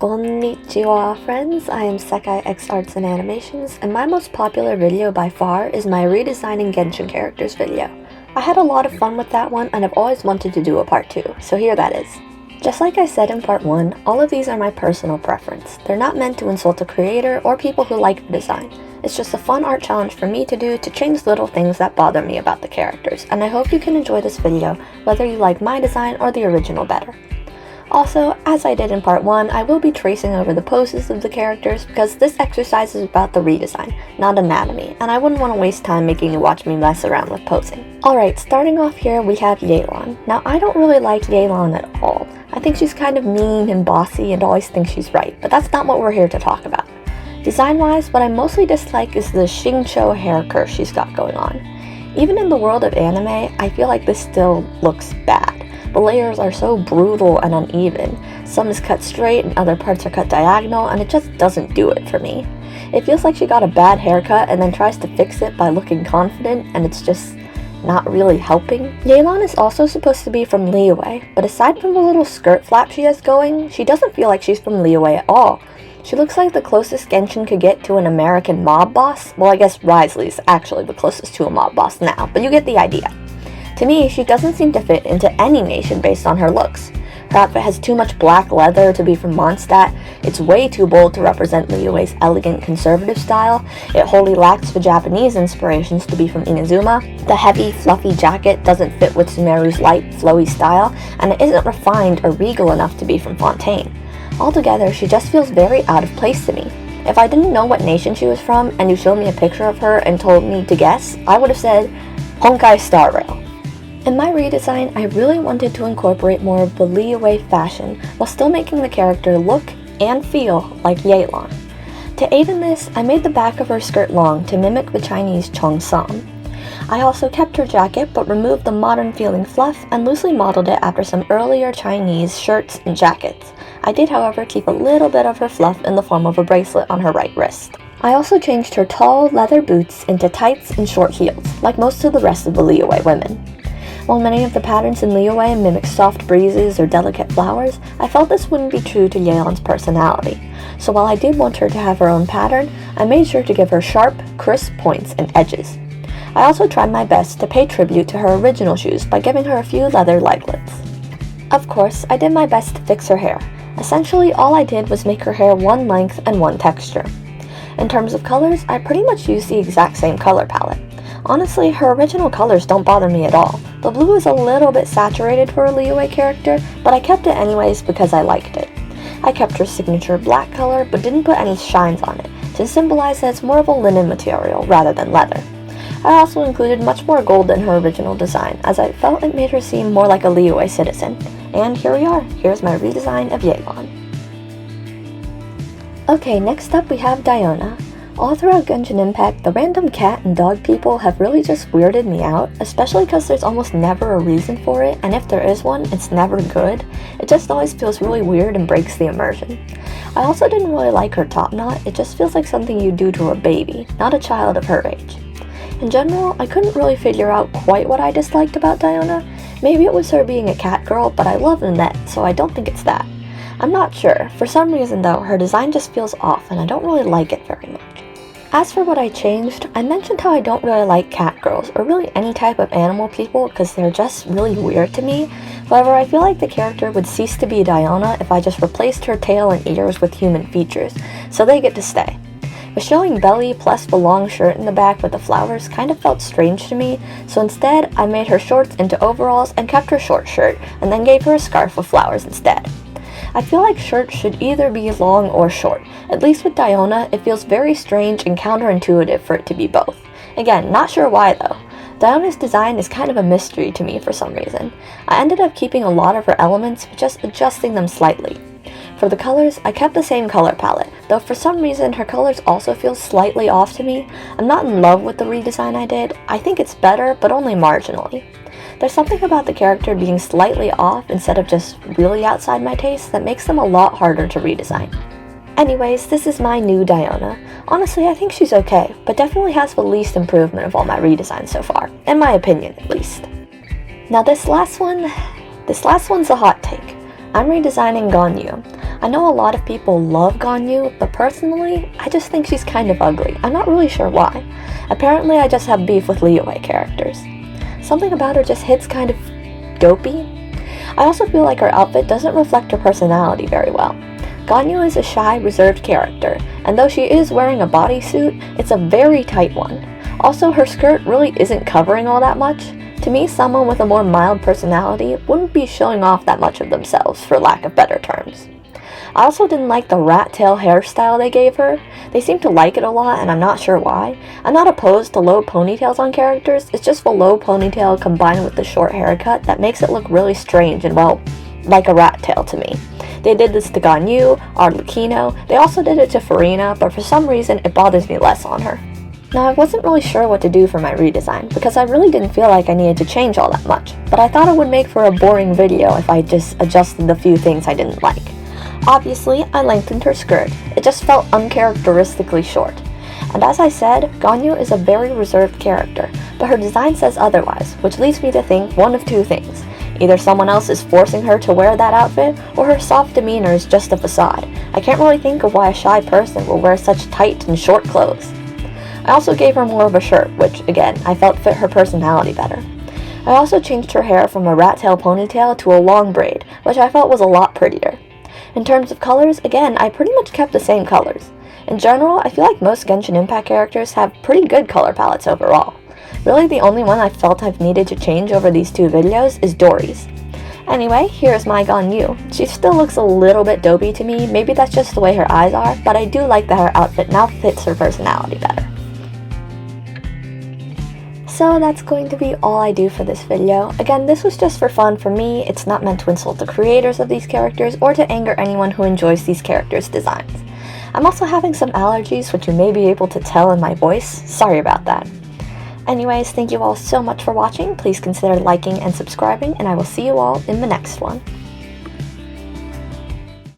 こんにちは, friends. I am Sekai X Arts and Animations, and my most popular video by far is my Redesigning Genshin characters video. I had a lot of fun with that one, and I've always wanted to do a part 2, so here that is. Just like I said in part 1, all of these are my personal preference. They're not meant to insult a creator or people who like the design. It's just a fun art challenge for me to do to change little things that bother me about the characters, and I hope you can enjoy this video, whether you like my design or the original better. Also, as I did in part 1, I will be tracing over the poses of the characters because this exercise is about the redesign, not anatomy, and I wouldn't want to waste time making you watch me mess around with posing. Alright, starting off here we have Yelan. Now, I don't really like Yelan at all. I think she's kind of mean and bossy and always thinks she's right, but that's not what we're here to talk about. Design-wise, what I mostly dislike is the Xingqiu hair curse she's got going on. Even in the world of anime, I feel like this still looks bad. The layers are so brutal and uneven. Some is cut straight and other parts are cut diagonal, and it just doesn't do it for me. It feels like she got a bad haircut and then tries to fix it by looking confident, and it's just not really helping. Yelan is also supposed to be from Liyue, but aside from the little skirt flap she has going, she doesn't feel like she's from Liyue at all. She looks like the closest Genshin could get to an American mob boss. Well, I guess Risley's actually the closest to a mob boss now, but you get the idea. To me, she doesn't seem to fit into any nation based on her looks. Her outfit has too much black leather to be from Mondstadt, it's way too bold to represent Liyue's elegant conservative style, it wholly lacks the Japanese inspirations to be from Inazuma, the heavy, fluffy jacket doesn't fit with Sumeru's light, flowy style, and it isn't refined or regal enough to be from Fontaine. Altogether, she just feels very out of place to me. If I didn't know what nation she was from, and you showed me a picture of her and told me to guess, I would have said, Honkai Star Rail. In my redesign, I really wanted to incorporate more of the Liyue fashion while still making the character look and feel like Yelan. To aid in this, I made the back of her skirt long to mimic the Chinese cheongsam. I also kept her jacket but removed the modern feeling fluff and loosely modeled it after some earlier Chinese shirts and jackets. I did, however, keep a little bit of her fluff in the form of a bracelet on her right wrist. I also changed her tall leather boots into tights and short heels, like most of the rest of the Liyue women. While many of the patterns in Liyue mimic soft breezes or delicate flowers, I felt this wouldn't be true to Yelan's personality. So while I did want her to have her own pattern, I made sure to give her sharp, crisp points and edges. I also tried my best to pay tribute to her original shoes by giving her a few leather leglets. Of course, I did my best to fix her hair. Essentially, all I did was make her hair one length and one texture. In terms of colors, I pretty much used the exact same color palette. Honestly, her original colors don't bother me at all. The blue is a little bit saturated for a Liyue character, but I kept it anyways because I liked it. I kept her signature black color, but didn't put any shines on it, to symbolize that it's more of a linen material rather than leather. I also included much more gold than her original design, as I felt it made her seem more like a Liyue citizen. And here we are. Here's my redesign of Yelan. Okay, next up we have Diona. All throughout Genshin Impact, the random cat and dog people have really just weirded me out, especially because there's almost never a reason for it, and if there is one, it's never good. It just always feels really weird and breaks the immersion. I also didn't really like her top knot. It just feels like something you do to a baby, not a child of her age. In general, I couldn't really figure out quite what I disliked about Diona. Maybe it was her being a cat girl, but I love Annette, so I don't think it's that. I'm not sure. For some reason though, her design just feels off and I don't really like it very much. As for what I changed, I mentioned how I don't really like cat girls, or really any type of animal people, because they're just really weird to me. However, I feel like the character would cease to be Diona if I just replaced her tail and ears with human features, so they get to stay. The showing belly plus the long shirt in the back with the flowers kind of felt strange to me, so instead I made her shorts into overalls and kept her short shirt, and then gave her a scarf with flowers instead. I feel like shirts should either be long or short. At least with Diona, it feels very strange and counterintuitive for it to be both. Again, not sure why though. Diona's design is kind of a mystery to me for some reason. I ended up keeping a lot of her elements, but just adjusting them slightly. For the colors, I kept the same color palette, though for some reason her colors also feel slightly off to me. I'm not in love with the redesign I did. I think it's better, but only marginally. There's something about the character being slightly off instead of just really outside my taste that makes them a lot harder to redesign. Anyways, this is my new Diona. Honestly, I think she's okay, but definitely has the least improvement of all my redesigns so far, in my opinion at least. Now this last one's a hot take. I'm redesigning Ganyu. I know a lot of people love Ganyu, but personally, I just think she's kind of ugly. I'm not really sure why. Apparently, I just have beef with Liyue characters. Something about her just hits kind of dopey. I also feel like her outfit doesn't reflect her personality very well. Ganyu is a shy, reserved character, and though she is wearing a bodysuit, it's a very tight one. Also, her skirt really isn't covering all that much. To me, someone with a more mild personality wouldn't be showing off that much of themselves, for lack of better terms. I also didn't like the rat tail hairstyle they gave her. They seem to like it a lot, and I'm not sure why. I'm not opposed to low ponytails on characters, it's just the low ponytail combined with the short haircut that makes it look really strange and, well, like a rat tail to me. They did this to Ganyu, Arlecchino, they also did it to Farina, but for some reason it bothers me less on her. Now, I wasn't really sure what to do for my redesign, because I really didn't feel like I needed to change all that much, but I thought it would make for a boring video if I just adjusted the few things I didn't like. Obviously, I lengthened her skirt. It just felt uncharacteristically short. And as I said, Ganyu is a very reserved character, but her design says otherwise, which leads me to think one of two things. Either someone else is forcing her to wear that outfit, or her soft demeanor is just a facade. I can't really think of why a shy person will wear such tight and short clothes. I also gave her more of a shirt, which, again, I felt fit her personality better. I also changed her hair from a rat tail ponytail to a long braid, which I felt was a lot prettier. In terms of colors, again, I pretty much kept the same colors. In general, I feel like most Genshin Impact characters have pretty good color palettes overall. Really, the only one I felt I've needed to change over these two videos is Dory's. Anyway, here's my Ganyu. She still looks a little bit dopey to me, maybe that's just the way her eyes are, but I do like that her outfit now fits her personality better. So that's going to be all I do for this video. Again, this was just for fun for me. It's not meant to insult the creators of these characters or to anger anyone who enjoys these characters' designs. I'm also having some allergies, which you may be able to tell in my voice. Sorry about that. Anyways, thank you all so much for watching. Please consider liking and subscribing, and I will see you all in the next one.